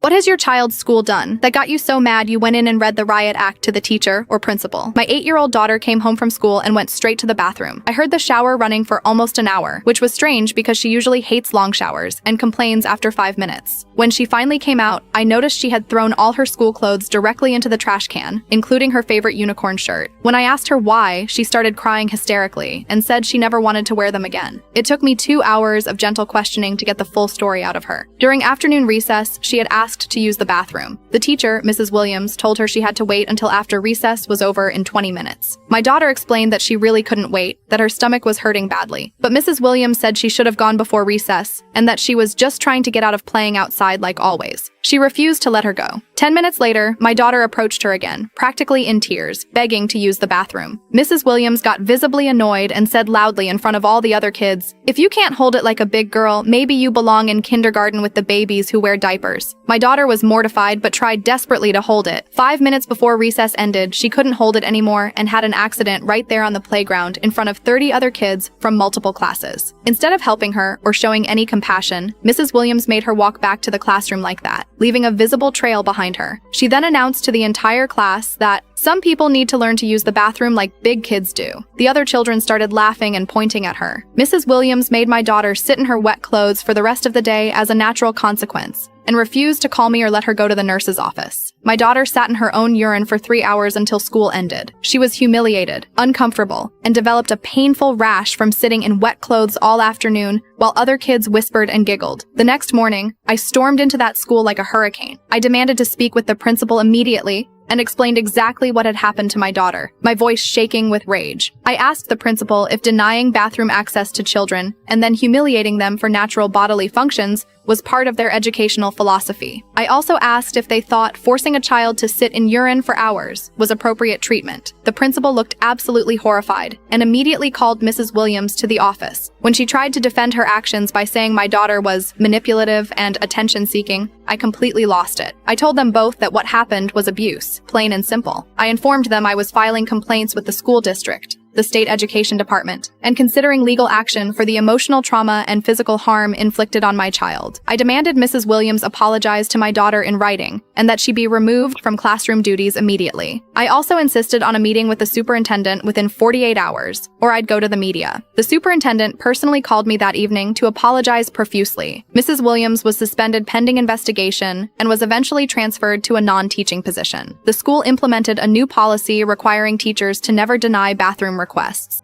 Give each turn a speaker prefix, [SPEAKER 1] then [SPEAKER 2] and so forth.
[SPEAKER 1] What has your child's school done that got you so mad you went in and read the riot act to the teacher or principal? My 8-year-old daughter came home from school and went straight to the bathroom. I heard the shower running for almost an hour, which was strange because she usually hates long showers and complains after 5 minutes. When she finally came out, I noticed she had thrown all her school clothes directly into the trash can, including her favorite unicorn shirt. When I asked her why, she started crying hysterically and said she never wanted to wear them again. It took me 2 hours of gentle questioning to get the full story out of her. During afternoon recess, she had asked to use the bathroom. The teacher, Mrs. Williams, told her she had to wait until after recess was over in 20 minutes. My daughter explained that she really couldn't wait, that her stomach was hurting badly. But Mrs. Williams said she should have gone before recess, and that she was just trying to get out of playing outside like always. She refused to let her go. 10 minutes later, my daughter approached her again, practically in tears, begging to use the bathroom. Mrs. Williams got visibly annoyed and said loudly in front of all the other kids, "If you can't hold it like a big girl, maybe you belong in kindergarten with the babies who wear diapers." My daughter was mortified but tried desperately to hold it. 5 minutes before recess ended, she couldn't hold it anymore and had an accident right there on the playground in front of 30 other kids from multiple classes. Instead of helping her or showing any compassion, Mrs. Williams made her walk back to the classroom like that, leaving a visible trail behind her. She then announced to the entire class that some people need to learn to use the bathroom like big kids do. The other children started laughing and pointing at her. Mrs. Williams made my daughter sit in her wet clothes for the rest of the day as a natural consequence, and refused to call me or let her go to the nurse's office. My daughter sat in her own urine for 3 hours until school ended. She was humiliated, uncomfortable, and developed a painful rash from sitting in wet clothes all afternoon while other kids whispered and giggled. The next morning, I stormed into that school like a hurricane. I demanded to speak with the principal immediately and explained exactly what had happened to my daughter, my voice shaking with rage. I asked the principal if denying bathroom access to children and then humiliating them for natural bodily functions was part of their educational philosophy. I also asked if they thought forcing a child to sit in urine for hours was appropriate treatment. The principal looked absolutely horrified and immediately called Mrs. Williams to the office. When she tried to defend her actions by saying my daughter was manipulative and attention-seeking, I completely lost it. I told them both that what happened was abuse, plain and simple. I informed them I was filing complaints with the school district, the state education department, and considering legal action for the emotional trauma and physical harm inflicted on my child. I demanded Mrs. Williams apologize to my daughter in writing and that she be removed from classroom duties immediately. I also insisted on a meeting with the superintendent within 48 hours, or I'd go to the media. The superintendent personally called me that evening to apologize profusely. Mrs. Williams was suspended pending investigation and was eventually transferred to a non-teaching position. The school implemented a new policy requiring teachers to never deny bathroom requests.